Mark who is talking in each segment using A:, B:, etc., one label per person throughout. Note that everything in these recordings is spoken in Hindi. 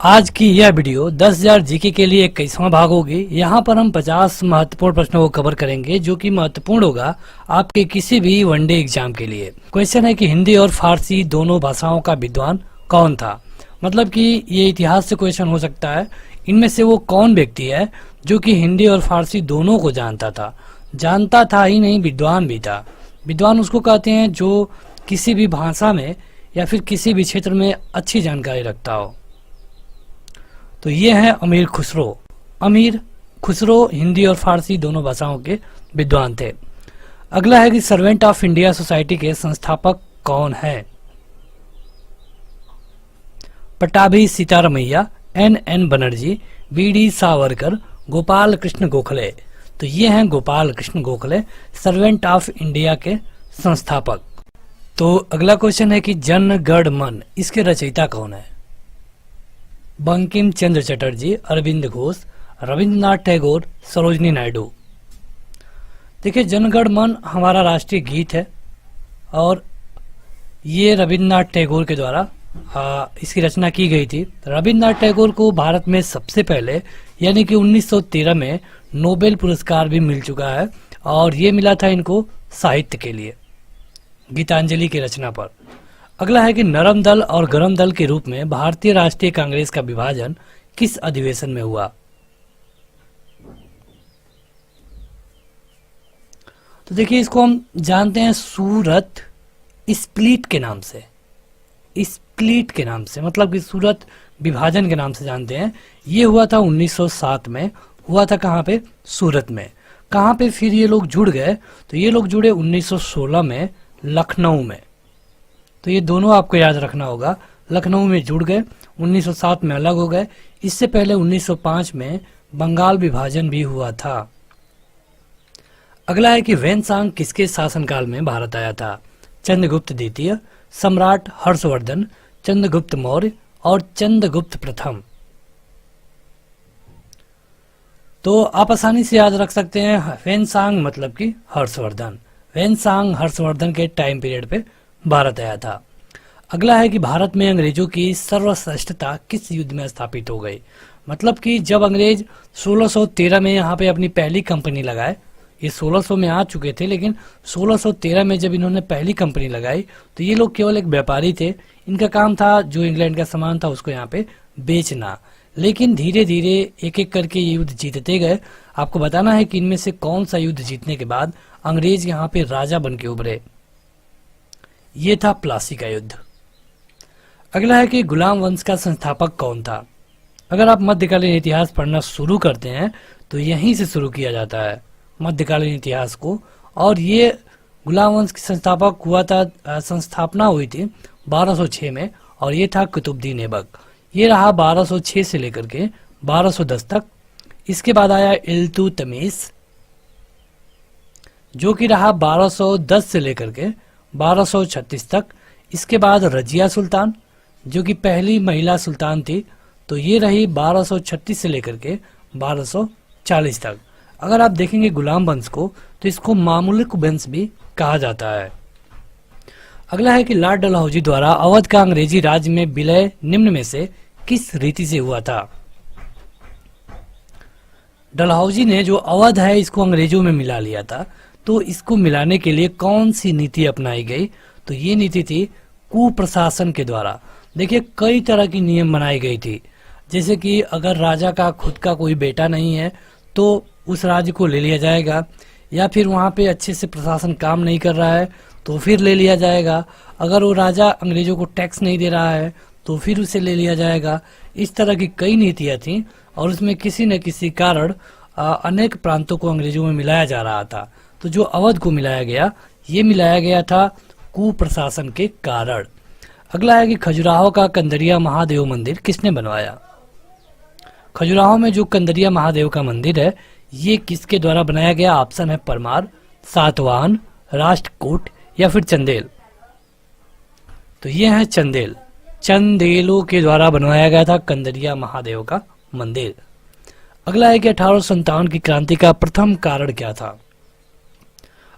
A: आज की यह वीडियो 10,000 जीके के लिए 21वां भाग होगी। यहाँ पर हम 50 महत्वपूर्ण प्रश्नों को कवर करेंगे जो कि महत्वपूर्ण होगा आपके किसी भी वनडे एग्जाम के लिए। क्वेश्चन है कि हिंदी और फारसी दोनों भाषाओं का विद्वान कौन था। मतलब कि ये इतिहास से क्वेश्चन हो सकता है। इनमें से वो कौन व्यक्ति है जो कि हिंदी और फारसी दोनों को जानता था ही नहीं, विद्वान भी था। विद्वान उसको कहते हैं जो किसी भी भाषा में या फिर किसी भी क्षेत्र में अच्छी जानकारी रखता हो। तो ये है अमीर खुसरो। अमीर खुसरो हिंदी और फारसी दोनों भाषाओं के विद्वान थे। अगला है कि सर्वेंट ऑफ इंडिया सोसाइटी के संस्थापक कौन है। पट्टाभी सीतारमैया, एन बनर्जी, बी.डी. सावरकर, गोपाल कृष्ण गोखले। तो ये हैं Gopal Krishna Gokhale, servant of India के संस्थापक। तो अगला क्वेश्चन है कि जन गण मन इसके रचयिता कौन है। बंकिम चंद्र चटर्जी, अरविंद घोष, रविंद्रनाथ टैगोर, सरोजनी नायडू। देखिए, जनगण मन हमारा राष्ट्रीय गीत है और ये रविंद्रनाथ टैगोर के द्वारा इसकी रचना की गई थी। रविंद्रनाथ टैगोर को भारत में सबसे पहले यानी कि 1913 में नोबेल पुरस्कार भी मिल चुका है और ये मिला था इनको साहित्य के लिए, गीतांजलि की रचना पर। अगला है कि नरम दल और गरम दल के रूप में भारतीय राष्ट्रीय कांग्रेस का विभाजन किस अधिवेशन में हुआ। तो देखिए, इसको हम जानते हैं सूरत स्प्लिट के नाम से। स्प्लिट के नाम से मतलब कि सूरत विभाजन के नाम से जानते हैं। ये हुआ था 1907 में, हुआ था कहाँ पे, सूरत में। कहाँ पे फिर ये लोग जुड़ गए, तो ये लोग जुड़े 1916 में लखनऊ में। तो ये दोनों आपको याद रखना होगा। लखनऊ में जुड़ गए, 1907 में अलग हो गए। इससे पहले 1905 में बंगाल विभाजन भी हुआ था। अगला है कि वैनसांग किसके शासनकाल में भारत आया था। चंद्रगुप्त द्वितीय, सम्राट हर्षवर्धन, चंद्रगुप्त मौर्य और चंद्रगुप्त प्रथम। तो आप आसानी से याद रख सकते हैं, वैनसांग मतलब कि हर्षवर्धन। वैनसांग हर्षवर्धन के टाइम पीरियड पे भारत आया था। अगला है कि भारत में अंग्रेजों की सर्वश्रेष्ठता किस युद्ध में स्थापित हो गई। मतलब कि जब अंग्रेज 1613 में यहाँ पे अपनी पहली कंपनी लगाए, ये 1600 में आ चुके थे लेकिन 1613 में जब इन्होंने पहली कंपनी लगाई तो ये लोग केवल एक व्यापारी थे। इनका काम था जो इंग्लैंड का सामान था उसको यहाँ पे बेचना। लेकिन धीरे धीरे एक एक करके ये युद्ध जीतते गए। आपको बताना है कि इनमें से कौन सा युद्ध जीतने के बाद अंग्रेज यहाँ पे राजा बन के उभरे। ये था प्लासी का युद्ध। अगला है कि गुलाम वंश का संस्थापक कौन था। अगर आप मध्यकालीन इतिहास पढ़ना शुरू करते हैं तो यहीं से शुरू किया जाता है मध्यकालीन इतिहास को। और ये गुलाम वंश के संस्थापक हुआ था, संस्थापना हुई थी 1206 में और ये था कुतुबुद्दीन ऐबक। ये रहा 1206 से लेकर के 1210 तक। इसके बाद आया इल्तुतमिश जो कि रहा 1210 से लेकर के 1236 तक। इसके बाद रजिया सुल्तान जो कि पहली महिला सुल्तान थी, तो ये रही 1236 से लेकर के 1240 तक। अगर आप देखेंगे गुलाम वंश को तो इसको मामलुक वंश भी कहा जाता है। अगला है कि लॉर्ड डलहौजी द्वारा अवध का अंग्रेजी राज्य में विलय निम्न में से किस रीति से हुआ था। डलहौजी ने जो अवध है इसको अंग्रेजों में मिला लिया था, तो इसको मिलाने के लिए कौन सी नीति अपनाई गई। तो ये नीति थी कुप्रशासन के द्वारा। देखिए, कई तरह की नियम बनाई गई थी। जैसे कि अगर राजा का खुद का कोई बेटा नहीं है तो उस राज्य को ले लिया जाएगा, या फिर वहाँ पे अच्छे से प्रशासन काम नहीं कर रहा है तो फिर ले लिया जाएगा। अगर वो राजा अंग्रेजों को टैक्स नहीं दे रहा है तो फिर उसे ले लिया जाएगा। इस तरह की कई नीतियाँ थीं और उसमें किसी न किसी कारण अनेक प्रांतों को अंग्रेजों में मिलाया जा रहा था। तो जो अवध को मिलाया गया, ये मिलाया गया था कुप्रशासन के कारण। अगला है कि खजुराहो का कंदरिया महादेव मंदिर किसने बनवाया। खजुराहो में जो कंदरिया महादेव का मंदिर है ये किसके द्वारा बनाया गया। ऑप्शन है परमार, सातवाहन, राष्ट्रकूट या फिर चंदेल। तो ये है चंदेल। चंदेलों के द्वारा बनवाया गया था कंदरिया महादेव का मंदिर। अगला है कि 1857 की क्रांति का प्रथम कारण क्या था।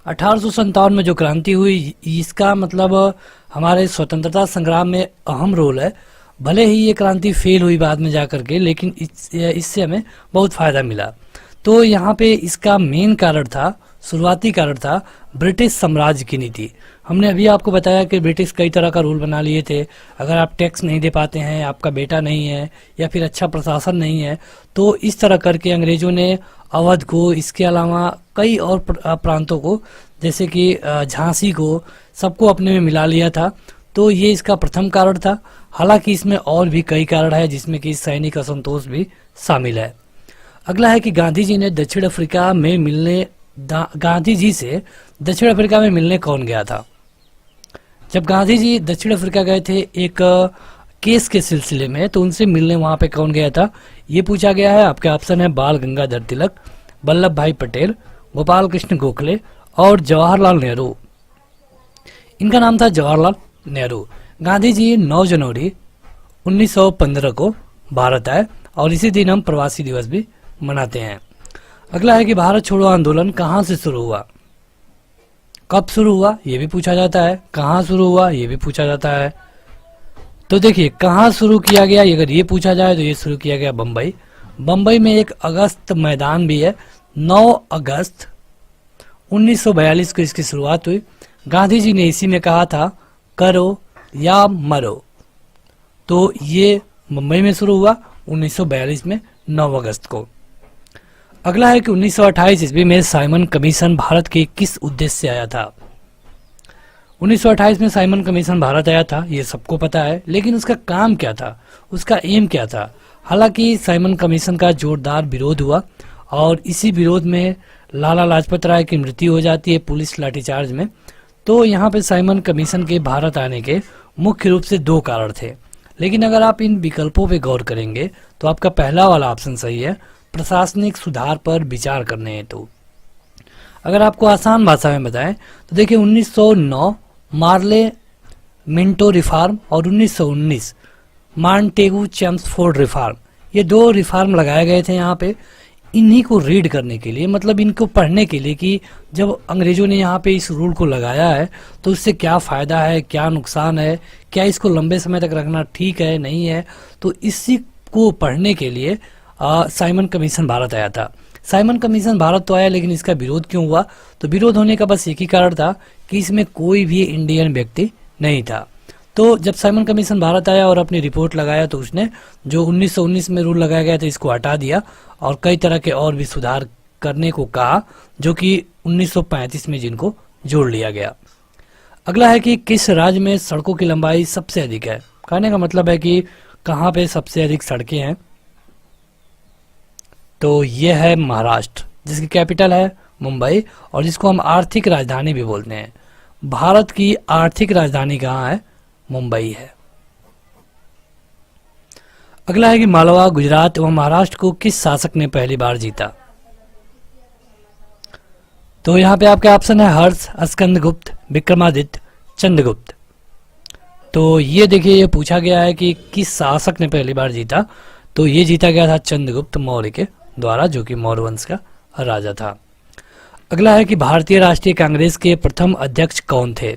A: 1857 में जो क्रांति हुई इसका मतलब हमारे स्वतंत्रता संग्राम में अहम रोल है भले ही ये क्रांति फेल हुई बाद में जाकर के, लेकिन इससे हमें बहुत फायदा मिला। तो यहाँ पे इसका मेन कारण था, शुरुआती कारण था ब्रिटिश साम्राज्य की नीति। हमने अभी आपको बताया कि ब्रिटिश कई तरह का रूल बना लिए थे। अगर आप टैक्स नहीं दे पाते हैं, आपका बेटा नहीं है, या फिर अच्छा प्रशासन नहीं है, तो इस तरह करके अंग्रेजों ने अवध को, इसके अलावा कई और प्रांतों को, जैसे कि झांसी को, सबको अपने में मिला लिया था। तो ये इसका प्रथम कारण था। हालांकि इसमें और भी कई कारण है, जिसमें कि सैनिक असंतोष भी शामिल है। अगला है कि गांधी जी से दक्षिण अफ्रीका में मिलने कौन गया था। जब गांधी जी दक्षिण अफ्रीका गए थे एक केस के सिलसिले में, तो उनसे मिलने वहां पे कौन गया था, ये पूछा गया है। आपके ऑप्शन है बाल गंगाधर तिलक, वल्लभ भाई पटेल, गोपाल कृष्ण गोखले और जवाहरलाल नेहरू। इनका नाम था जवाहरलाल नेहरू। गांधी जी 9 जनवरी 1915 को भारत आए और इसी दिन हम प्रवासी दिवस भी मनाते हैं। अगला है कि भारत छोड़ो आंदोलन कहाँ से शुरू हुआ, कब शुरू हुआ, ये भी पूछा जाता है। कहाँ शुरू हुआ, ये भी पूछा जाता है। तो देखिए, कहाँ शुरू किया गया, अगर ये पूछा जाए तो ये शुरू किया गया बम्बई। बम्बई में एक अगस्त मैदान भी है। 9 अगस्त 1942 को इसकी शुरुआत हुई। गांधी जी ने इसी में कहा था करो या मरो। तो ये मुंबई में शुरू हुआ 1942 में 9 अगस्त को। अगला है कि 1928 ईस्वी में साइमन कमीशन भारत के किस उद्देश्य से आया था। 1928 में साइमन कमीशन भारत आया था, ये सबको पता है, लेकिन उसका काम क्या था, उसका एम क्या था। हालांकि साइमन कमीशन का जोरदार विरोध हुआ और इसी विरोध में लाला लाजपत राय की मृत्यु हो जाती है पुलिस लाठीचार्ज में। तो यहाँ पे साइमन कमीशन के भारत आने के मुख्य रूप से 2 कारण थे, लेकिन अगर आप इन विकल्पों पे गौर करेंगे तो आपका पहला वाला ऑप्शन सही है, प्रशासनिक सुधार पर विचार करने हेतु। अगर आपको आसान भाषा में बताएं तो देखिए, 1909 मार्ले मिंटो रिफॉर्म और 1919 मॉन्टेगू चेम्सफोर्ड रिफॉर्म, ये 2 रिफॉर्म लगाए गए थे यहाँ पे। इन्हीं को रीड करने के लिए, मतलब इनको पढ़ने के लिए कि जब अंग्रेजों ने यहाँ पे इस रूल को लगाया है तो उससे क्या फ़ायदा है, क्या नुकसान है, क्या इसको लंबे समय तक रखना ठीक है नहीं है, तो इसी को पढ़ने के लिए साइमन कमीशन भारत आया था। साइमन कमीशन भारत तो आया, लेकिन इसका विरोध क्यों हुआ, तो विरोध होने का बस एक ही कारण था कि इसमें कोई भी इंडियन व्यक्ति नहीं था। तो जब साइमन कमीशन भारत आया और अपनी रिपोर्ट लगाया तो उसने जो 1919 में रूल लगाया गया था इसको हटा दिया और कई तरह के और भी सुधार करने को कहा, जो कि 1935 में जिनको जोड़ लिया गया। अगला है कि किस राज्य में सड़कों की लंबाई सबसे अधिक है। कहने का मतलब है कि कहाँ पे सबसे अधिक सड़कें हैं, तो ये है महाराष्ट्र, जिसकी कैपिटल है मुंबई और जिसको हम आर्थिक राजधानी भी बोलते हैं। भारत की आर्थिक राजधानी कहाँ है, मुंबई है। अगला है कि मालवा, गुजरात एवं महाराष्ट्र को किस शासक ने पहली बार जीता। तो यहाँ पे आपके ऑप्शन है हर्ष, स्कंदगुप्त, विक्रमादित्य, चंद्रगुप्त। तो ये देखिए, ये पूछा गया है कि किस शासक ने पहली बार जीता, तो ये जीता गया था चंद्रगुप्त मौर्य के द्वारा, जो कि मौर्य वंश का राजा था। अगला है कि भारतीय राष्ट्रीय कांग्रेस के प्रथम अध्यक्ष कौन थे।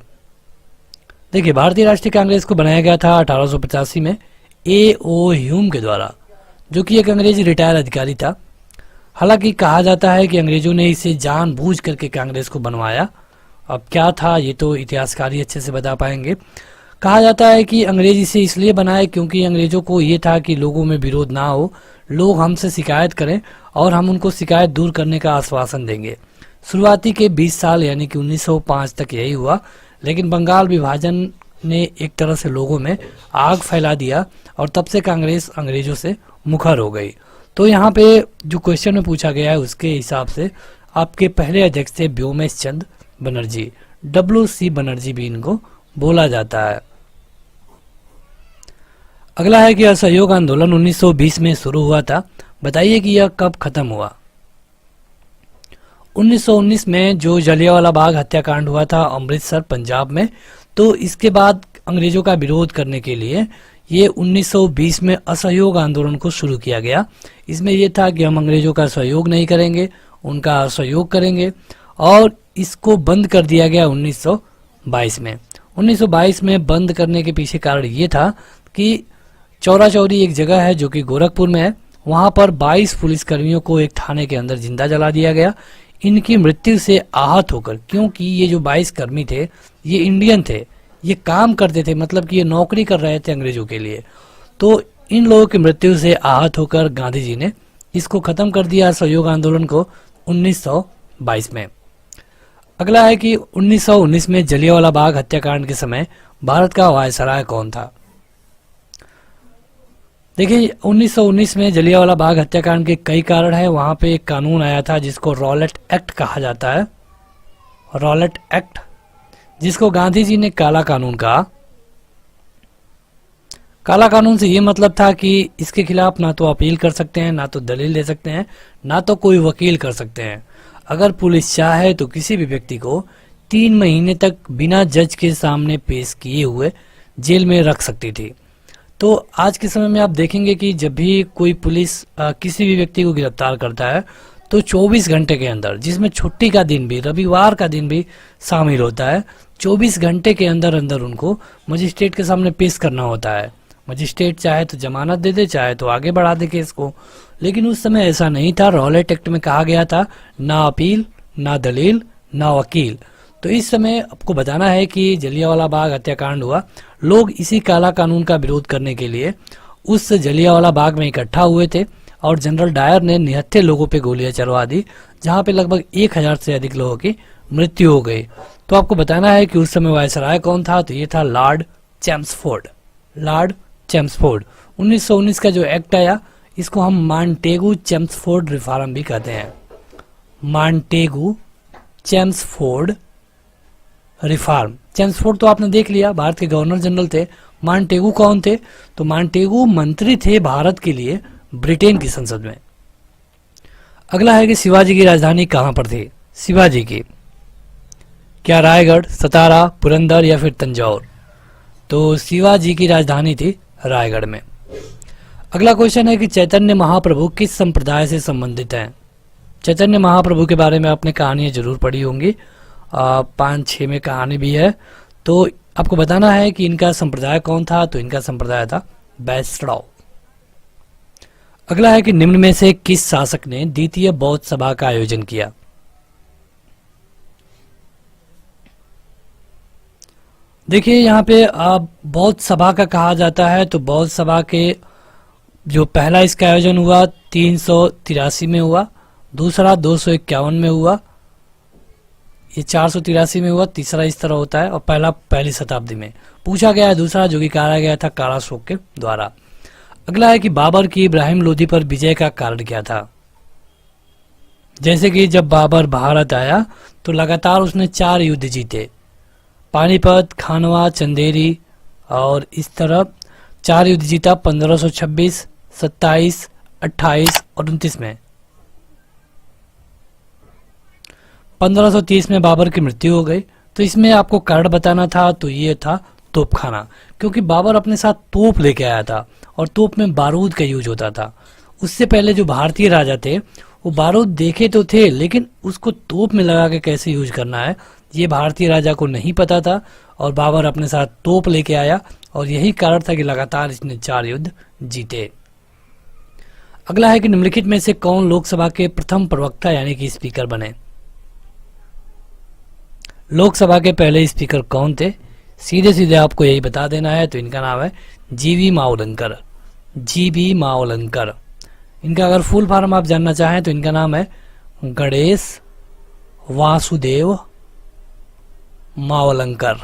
A: देखिए, भारतीय राष्ट्रीय कांग्रेस को बनाया गया था 1885 में A.O. ह्यूम के द्वारा, जो कि एक अंग्रेजी रिटायर अधिकारी था। हालांकि कहा जाता है कि अंग्रेजों ने इसे जानबूझ करके कांग्रेस को बनवाया। अब क्या था ये तो इतिहासकार ही अच्छे से बता पाएंगे। कहा जाता है कि अंग्रेज इसे इसलिए बनाए क्योंकि अंग्रेजों को ये था कि लोगों में विरोध ना हो, लोग हमसे शिकायत करें और हम उनको शिकायत दूर करने का आश्वासन देंगे। शुरुआती के 20 साल यानी कि 1905 तक यही हुआ, लेकिन बंगाल विभाजन ने एक तरह से लोगों में आग फैला दिया और तब से कांग्रेस अंग्रेजों से मुखर हो गई। तो यहाँ पे जो क्वेश्चन में पूछा गया है उसके हिसाब से आपके पहले अध्यक्ष थे व्योमेश चंद्र बनर्जी, WC बनर्जी भी इनको बोला जाता है। अगला है कि असहयोग आंदोलन 1920 में शुरू हुआ था, बताइए कि यह कब खत्म हुआ। 1919 में जो जलियांवाला बाग हत्याकांड हुआ था अमृतसर पंजाब में, तो इसके बाद अंग्रेजों का विरोध करने के लिए ये 1920 में असहयोग आंदोलन को शुरू किया गया। इसमें यह था कि हम अंग्रेजों का सहयोग नहीं करेंगे, उनका असहयोग करेंगे, और इसको बंद कर दिया गया 1922 में। 1922 में बंद करने के पीछे कारण ये था कि चौरा चौरी एक जगह है जो कि गोरखपुर में है। वहां पर 22 पुलिसकर्मियों को एक थाने के अंदर जिंदा जला दिया गया इनकी मृत्यु से आहत होकर, क्योंकि ये जो 22 कर्मी थे ये इंडियन थे, ये काम करते थे, मतलब कि ये नौकरी कर रहे थे अंग्रेजों के लिए। तो इन लोगों की मृत्यु से आहत होकर गांधी जी ने इसको खत्म कर दिया असहयोग आंदोलन को 1922 में। अगला है कि 1919 में जलियांवाला बाग हत्याकांड के समय भारत का वायसराय कौन था। देखिए 1919 में जलियांवाला बाग हत्याकांड के कई कारण है। वहां पे एक कानून आया था जिसको रॉलेट एक्ट कहा जाता है, रॉलेट एक्ट, जिसको गांधी जी ने काला कानून कहा। काला कानून से ये मतलब था कि इसके खिलाफ ना तो अपील कर सकते हैं, ना तो दलील दे सकते हैं, ना तो कोई वकील कर सकते हैं। अगर पुलिस चाहे तो किसी भी व्यक्ति को 3 महीने तक बिना जज के सामने पेश किए हुए जेल में रख सकती थी। तो आज के समय में आप देखेंगे कि जब भी कोई पुलिस किसी भी व्यक्ति को गिरफ्तार करता है तो 24 घंटे के अंदर, जिसमें छुट्टी का दिन भी, रविवार का दिन भी शामिल होता है, 24 घंटे के अंदर अंदर उनको मजिस्ट्रेट के सामने पेश करना होता है। मजिस्ट्रेट चाहे तो जमानत दे दे, चाहे तो आगे बढ़ा दे केस को, लेकिन उस समय ऐसा नहीं था। रॉलेट एक्ट में कहा गया था ना अपील, ना दलील, ना वकील। तो इस समय आपको बताना है कि जलियांवाला बाग हत्याकांड हुआ, लोग इसी काला कानून का विरोध करने के लिए उस जलियांवाला बाग में इकट्ठा हुए थे और जनरल डायर ने निहत्थे लोगों पे गोलियां चलवा दी, जहां पे लगभग 1000 से अधिक लोगों की मृत्यु हो गई। तो आपको बताना है कि उस समय वायसराय कौन था, तो ये था लॉर्ड चैम्सफोर्ड। लॉर्ड चैम्सफोर्ड 1919 का जो एक्ट आया इसको हम मॉन्टेगू चैम्सफोर्ड रिफॉर्म भी कहते हैं। Montagu Chelmsford reform. चैम्सफोर्ड तो आपने देख लिया, भारत के गवर्नर जनरल थे। मॉन्टेगू कौन थे, तो मॉन्टेगू मंत्री थे भारत के लिए ब्रिटेन की संसद में। अगला है कि शिवाजी की राजधानी कहां पर थी। शिवाजी की, क्या रायगढ़, सतारा, पुरंदर या फिर तंजौर। तो शिवाजी की राजधानी थी रायगढ़ में। अगला क्वेश्चन है कि चैतन्य महाप्रभु किस संप्रदाय से संबंधित हैं। चैतन्य महाप्रभु के बारे में आपने कहानियां जरूर पढ़ी होंगी, 5-6 में कहानी भी है। तो आपको बताना है कि इनका संप्रदाय कौन था, तो इनका संप्रदाय था वैष्णव। अगला है कि निम्न में से किस शासक ने द्वितीय बौद्ध सभा का आयोजन किया। देखिए यहाँ पे बौद्ध सभा का कहा जाता है, तो बौद्ध सभा के जो पहला इसका आयोजन हुआ 383 में हुआ, दूसरा 251 में हुआ, ये 483 में हुआ, तीसरा इस तरह होता है, और पहला पहली शताब्दी में पूछा गया है, दूसरा जो कि कहा गया था काला अशोक के द्वारा। अगला है कि बाबर की इब्राहिम लोदी पर विजय का कारण क्या था। जैसे कि जब बाबर भारत आया तो लगातार उसने 4 युद्ध जीते, पानीपत, खानवा, चंदेरी, और इस तरह 4 युद्ध जीता 1526, 27, 28 और 29 में। 1530 में बाबर की मृत्यु हो गई। तो इसमें आपको कारण बताना था, तो ये था तोपखाना, क्योंकि बाबर अपने साथ तोप लेके आया था और तोप में बारूद का यूज होता था। उससे पहले जो भारतीय राजा थे वो बारूद देखे तो थे, लेकिन उसको तोप में लगा के कैसे यूज करना है ये भारतीय राजा को नहीं पता था, और बाबर अपने साथ तोप लेके आया, और यही कारण था कि लगातार इसने 4 युद्ध जीते। अगला है कि निम्नलिखित में से कौन लोकसभा के प्रथम प्रवक्ता यानी कि स्पीकर बने। लोकसभा के पहले स्पीकर कौन थे, सीधे सीधे आपको यही बता देना है, तो इनका नाम है जीवी मावलंकर। जीवी मावलंकर। इनका अगर फुल फॉर्म आप जानना चाहें तो इनका नाम है गणेश वासुदेव मावलंकर।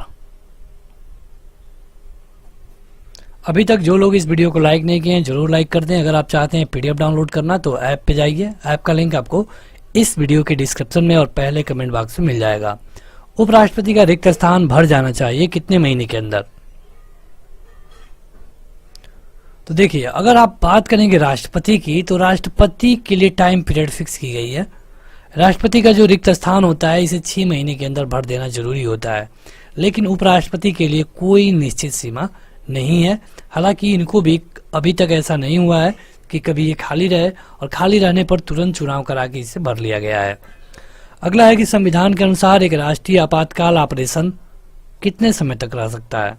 A: अभी तक जो लोग इस वीडियो को लाइक नहीं किए हैं जरूर लाइक कर दें। अगर आप चाहते हैं पीडीएफ डाउनलोड करना तो ऐप पे जाइए, ऐप का लिंक आपको इस वीडियो के डिस्क्रिप्शन में और पहले कमेंट बॉक्स में मिल जाएगा। उपराष्ट्रपति का रिक्त स्थान भर जाना चाहिए कितने महीने के अंदर। तो देखिए अगर आप बात करेंगे राष्ट्रपति की, तो राष्ट्रपति के लिए टाइम पीरियड फिक्स की गई है। राष्ट्रपति का जो रिक्त स्थान होता है इसे 6 महीने के अंदर भर देना जरूरी होता है, लेकिन उपराष्ट्रपति के लिए कोई निश्चित सीमा नहीं है। हालांकि इनको भी अभी तक ऐसा नहीं हुआ है कि कभी ये खाली रहे, और खाली रहने पर तुरंत चुनाव करा के इसे भर लिया गया है। अगला है कि संविधान के अनुसार एक राष्ट्रीय आपातकाल ऑपरेशन कितने समय तक रह सकता है।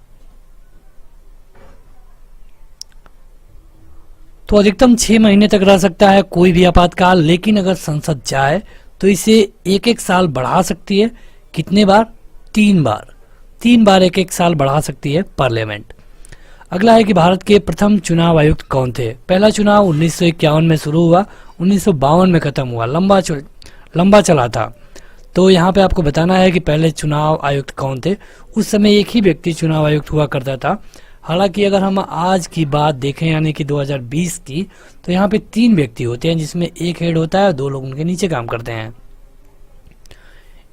A: तो अधिकतम 6 महीने तक रह सकता है कोई भी आपातकाल, लेकिन अगर संसद चाहे तो इसे एक एक साल बढ़ा सकती है। कितने बार? 3 बार। 3 बार एक एक साल बढ़ा सकती है पार्लियामेंट। अगला है कि भारत के प्रथम चुनाव आयुक्त कौन थे? पहला चुनाव 1951 में शुरू हुआ, 1952 में खत्म हुआ, लंबा चला था। तो यहाँ पे आपको बताना है कि पहले चुनाव आयुक्त कौन थे। उस समय एक ही व्यक्ति चुनाव आयुक्त हुआ करता था। हालांकि अगर हम आज की बात देखें यानी कि 2020 की, तो यहाँ पे 3 व्यक्ति होते हैं, जिसमें एक हेड होता है और 2 लोग उनके नीचे काम करते हैं।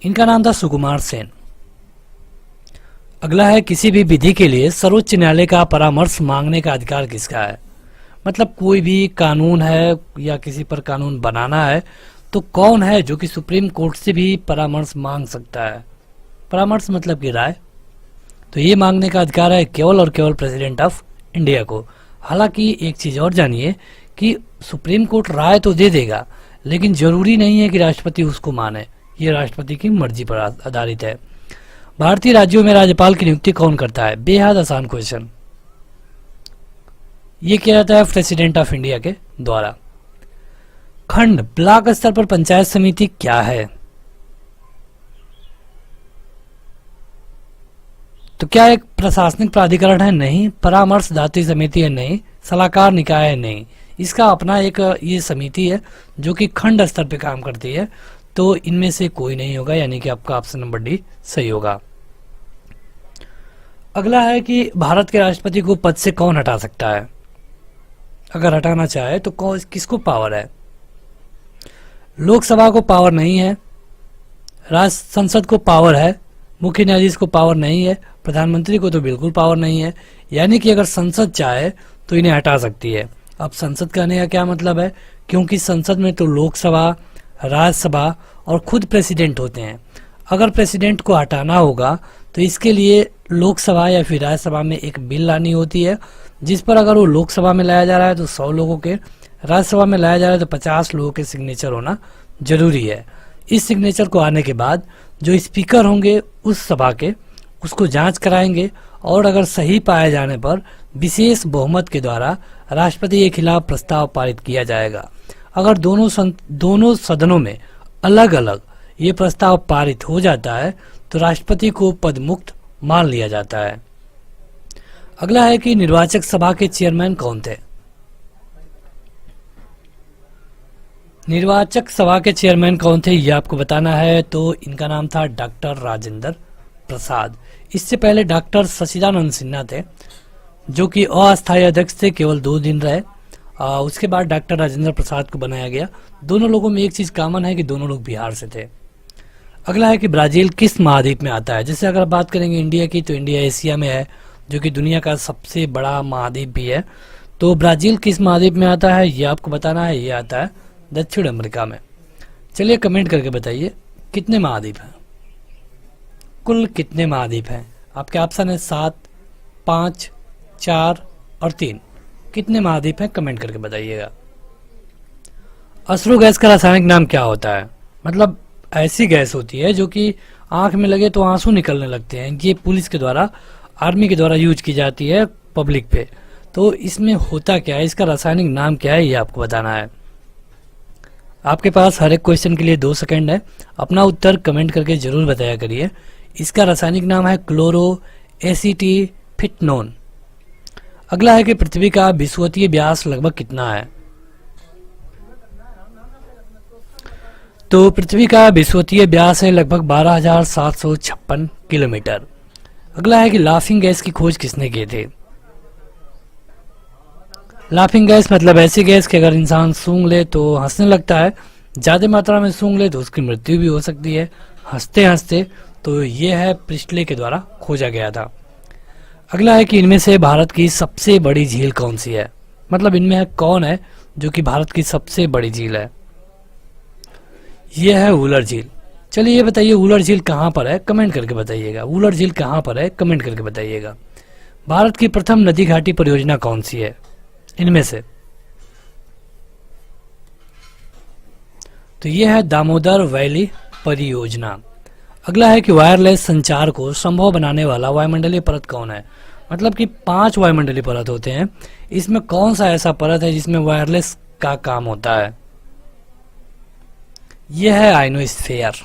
A: इनका नाम था सुकुमार सेन। अगला है, किसी भी विधि के लिए सर्वोच्च न्यायालय का परामर्श मांगने का अधिकार किसका है? मतलब कोई भी कानून है या किसी पर कानून बनाना है तो कौन है जो कि सुप्रीम कोर्ट से भी परामर्श मांग सकता है? परामर्श मतलब कि राय। तो ये मांगने का अधिकार है केवल और केवल प्रेसिडेंट ऑफ इंडिया को। हालांकि एक चीज और जानिए कि सुप्रीम कोर्ट राय तो दे देगा, लेकिन जरूरी नहीं है कि राष्ट्रपति उसको माने। ये राष्ट्रपति की मर्जी पर आधारित है। भारतीय राज्यों में राज्यपाल की नियुक्ति कौन करता है? बेहद आसान क्वेश्चन। ये किया जाता है प्रेसिडेंट ऑफ इंडिया के द्वारा। खंड ब्लॉक स्तर पर पंचायत समिति क्या है? तो क्या एक प्रशासनिक प्राधिकरण है? नहीं। परामर्शदात्री समिति है? नहीं। सलाहकार निकाय है? नहीं। इसका अपना एक ये समिति है जो कि खंड स्तर पे काम करती है। तो इनमें से कोई नहीं होगा, यानी कि आपका ऑप्शन नंबर डी सही होगा। अगला है कि भारत के राष्ट्रपति को पद से कौन हटा सकता है? अगर हटाना चाहे तो किसको पावर है? लोकसभा को पावर नहीं है, संसद को पावर है, मुख्य न्यायाधीश को पावर नहीं है, प्रधानमंत्री को तो बिल्कुल पावर नहीं है। यानी कि अगर संसद चाहे तो इन्हें हटा सकती है। अब संसद कहने का क्या मतलब है? क्योंकि संसद में तो लोकसभा, राज्यसभा और खुद प्रेसिडेंट होते हैं। अगर प्रेसिडेंट को हटाना होगा तो इसके लिए लोकसभा या फिर राज्यसभा में एक बिल लानी होती है, जिस पर अगर वो लोकसभा में लाया जा रहा है तो 100 लोगों के, राज्यसभा में लाया जा रहा है तो 50 लोगों के सिग्नेचर होना जरूरी है। इस सिग्नेचर को आने के बाद जो स्पीकर होंगे उस सभा के, उसको जांच कराएंगे और अगर सही पाए जाने पर विशेष बहुमत के द्वारा राष्ट्रपति के खिलाफ प्रस्ताव पारित किया जाएगा। अगर दोनों सदनों में अलग अलग ये प्रस्ताव पारित हो जाता है तो राष्ट्रपति को पद मुक्त मान लिया जाता है। अगला है कि निर्वाचक सभा के चेयरमैन कौन थे? निर्वाचक सभा के चेयरमैन कौन थे ये आपको बताना है। तो इनका नाम था डॉक्टर राजेंद्र प्रसाद। इससे पहले डॉक्टर सच्चिदानंद सिन्हा थे जो कि अस्थायी अध्यक्ष थे, केवल 2 दिन रहे। उसके बाद डॉक्टर राजेंद्र प्रसाद को बनाया गया। दोनों लोगों में एक चीज कॉमन है कि दोनों लोग बिहार से थे। अगला है कि ब्राजील किस महाद्वीप में आता है? जैसे अगर बात करेंगे इंडिया की, तो इंडिया एशिया में है जो कि दुनिया का सबसे बड़ा महाद्वीप भी है। तो ब्राजील किस महाद्वीप में आता है ये आपको बताना है। ये आता है दक्षिण अमेरिका में। चलिए कमेंट करके बताइए कितने महाद्वीप हैं, कुल कितने महाद्वीप हैं? आपके ऑप्शन है 7, 5, 4 और 3। कितने महाद्वीप हैं कमेंट करके बताइएगा। अश्रु गैस का रासायनिक नाम क्या होता है? मतलब ऐसी गैस होती है जो कि आंख में लगे तो आंसू निकलने लगते हैं। ये पुलिस के द्वारा, आर्मी के द्वारा यूज की जाती है पब्लिक पे। तो इसमें होता क्या है, इसका रासायनिक नाम क्या है ये आपको बताना है। आपके पास हर एक क्वेश्चन के लिए 2 सेकंड है। अपना उत्तर कमेंट करके जरूर बताया करिए। इसका रासायनिक नाम है क्लोरो एसीटिफिटनोन। अगला है कि पृथ्वी का विषुवतीय व्यास लगभग कितना है? तो पृथ्वी का विषुवतीय व्यास है लगभग 12,756 किलोमीटर। अगला है कि लाफिंग गैस की खोज किसने की थी? लाफिंग गैस मतलब ऐसी गैस कि अगर इंसान सूंघ ले तो हंसने लगता है, ज्यादा मात्रा में सूंघ ले तो उसकी मृत्यु भी हो सकती है हंसते हंसते। तो ये है प्रिस्टले के द्वारा खोजा गया था। अगला है कि इनमें से भारत की सबसे बड़ी झील कौन सी है? मतलब इनमें कौन है जो कि भारत की सबसे बड़ी झील है? यह है वुलर झील। चलिए ये बताइए वुलर झील कहाँ पर है, कमेंट करके बताइएगा। वुलर झील कहाँ पर है कमेंट करके बताइएगा। भारत की प्रथम नदी घाटी परियोजना कौन सी है इनमें से? तो यह है दामोदर वैली परियोजना। अगला है कि वायरलेस संचार को संभव बनाने वाला वायुमंडलीय परत कौन है? मतलब कि 5 वायुमंडलीय परत होते हैं। इसमें कौन सा ऐसा परत है जिसमें वायरलेस का काम होता है? यह है आयनोस्फीयर।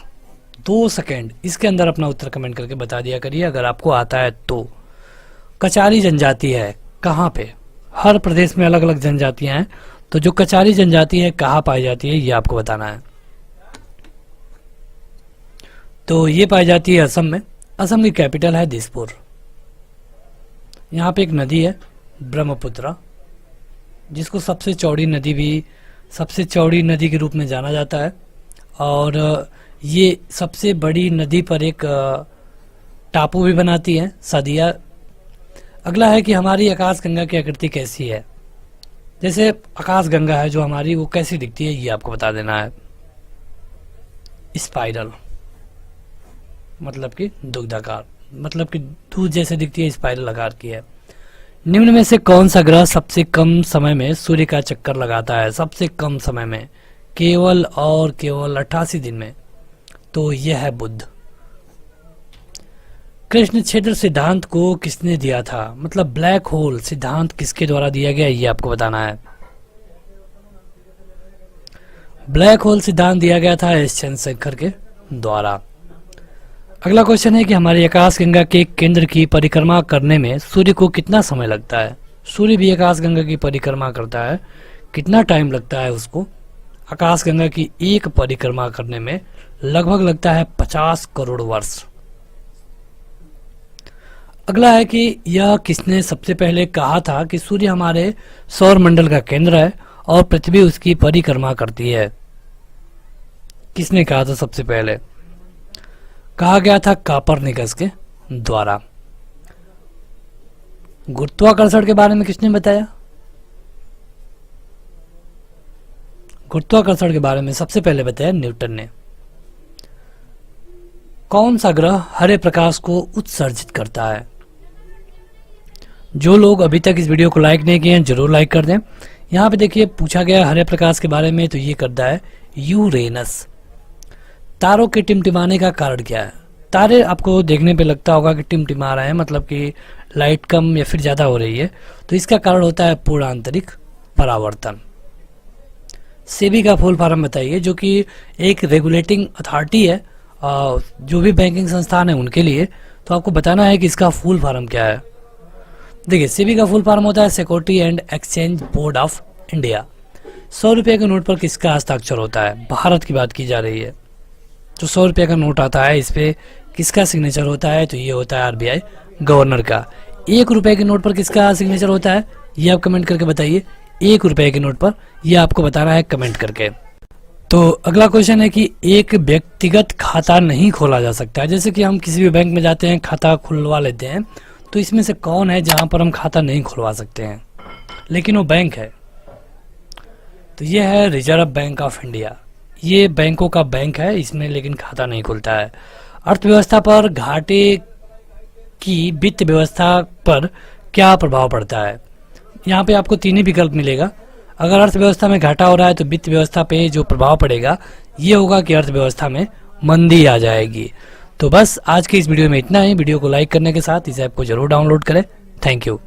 A: 2 सेकेंड इसके अंदर अपना उत्तर कमेंट करके बता दिया करिए अगर आपको आता है तो। कचारी जनजाति है कहाँ पे? हर प्रदेश में अलग अलग जनजातियां हैं, तो जो कचारी जनजाति है कहाँ पाई जाती है ये आपको बताना है। तो ये पाई जाती है असम में। असम की कैपिटल है दिसपुर। यहाँ पे एक नदी है ब्रह्मपुत्र, जिसको सबसे चौड़ी नदी के रूप में जाना जाता है, और ये सबसे बड़ी नदी पर एक टापू भी बनाती है सदिया। अगला है कि हमारी आकाशगंगा की आकृति कैसी है? जैसे आकाशगंगा है जो हमारी, वो कैसी दिखती है ये आपको बता देना है। स्पाइरल मतलब कि दुग्धाकार, मतलब कि दूध जैसे दिखती है, स्पाइरल आकार की है। निम्न में से कौन सा ग्रह सबसे कम समय में सूर्य का चक्कर लगाता है? सबसे कम समय में, केवल और केवल 88 दिन में। तो यह है बुध। कृष्ण क्षेत्र सिद्धांत को किसने दिया था? मतलब ब्लैक होल सिद्धांत किसके द्वारा दिया गया ये आपको बताना है। ब्लैक होल सिद्धांत दिया गया था एस चंद्रशेखर के द्वारा। अगला क्वेश्चन है कि हमारी आकाशगंगा के केंद्र की परिक्रमा करने में सूर्य को कितना समय लगता है? सूर्य भी आकाशगंगा की परिक्रमा करता है, कितना टाइम लगता है उसको? आकाशगंगा की एक परिक्रमा करने में लगभग लगता है 50 करोड़ वर्ष। अगला है कि यह किसने सबसे पहले कहा था कि सूर्य हमारे सौर मंडल का केंद्र है और पृथ्वी उसकी परिक्रमा करती है? किसने कहा था सबसे पहले? कहा गया था कोपरनिकस के द्वारा। गुरुत्वाकर्षण के बारे में किसने बताया? गुरुत्वाकर्षण के बारे में सबसे पहले बताया न्यूटन ने। कौन सा ग्रह हरे प्रकाश को उत्सर्जित करता है? जो लोग अभी तक इस वीडियो को लाइक नहीं किए हैं जरूर लाइक कर दें। यहाँ पे देखिए पूछा गया हरे प्रकाश के बारे में, तो ये करता है यूरेनस। तारों के टिमटिमाने का कारण क्या है? तारे आपको देखने पे लगता होगा कि टिमटिमा रहे हैं, मतलब कि लाइट कम या फिर ज़्यादा हो रही है, तो इसका कारण होता है पूर्ण आंतरिक परावर्तन। सेबी का फुल फॉर्म बताइए, जो कि एक रेगुलेटिंग अथॉरिटी है जो भी बैंकिंग संस्थान है उनके लिए। तो आपको बताना है कि इसका फुल फॉर्म क्या है। देखिए सेबी का फुल फॉर्म होता है security and exchange board of India. 100 रुपये के नोट पर किसका हस्ताक्षर होता है? भारत की बात की जा रही है। जो 100 रुपये का नोट आता है इस पे किसका सिग्नेचर होता है? तो ये होता है आरबीआई गवर्नर का। 1 रुपये के नोट पर किसका सिग्नेचर होता है ये आप कमेंट करके बताइए। 1 रुपये के नोट पर ये आपको बताना है कमेंट करके। तो अगला क्वेश्चन है कि एक व्यक्तिगत खाता नहीं खोला जा सकता। जैसे कि हम किसी भी बैंक में जाते हैं खाता खुलवा लेते हैं, तो इसमें से कौन है जहां पर हम खाता नहीं खुलवा सकते हैं लेकिन वो बैंक है? तो ये है रिजर्व बैंक ऑफ इंडिया। ये बैंकों का बैंक है, इसमें लेकिन खाता नहीं खुलता है। अर्थव्यवस्था पर घाटे की वित्त व्यवस्था पर क्या प्रभाव पड़ता है? यहाँ पे आपको 3 ही विकल्प मिलेगा। अगर अर्थव्यवस्था में घाटा हो रहा है तो वित्त व्यवस्था पे जो प्रभाव पड़ेगा ये होगा कि अर्थव्यवस्था में मंदी आ जाएगी। तो बस आज के इस वीडियो में इतना ही। वीडियो को लाइक करने के साथ इस ऐप को जरूर डाउनलोड करें। Thank you.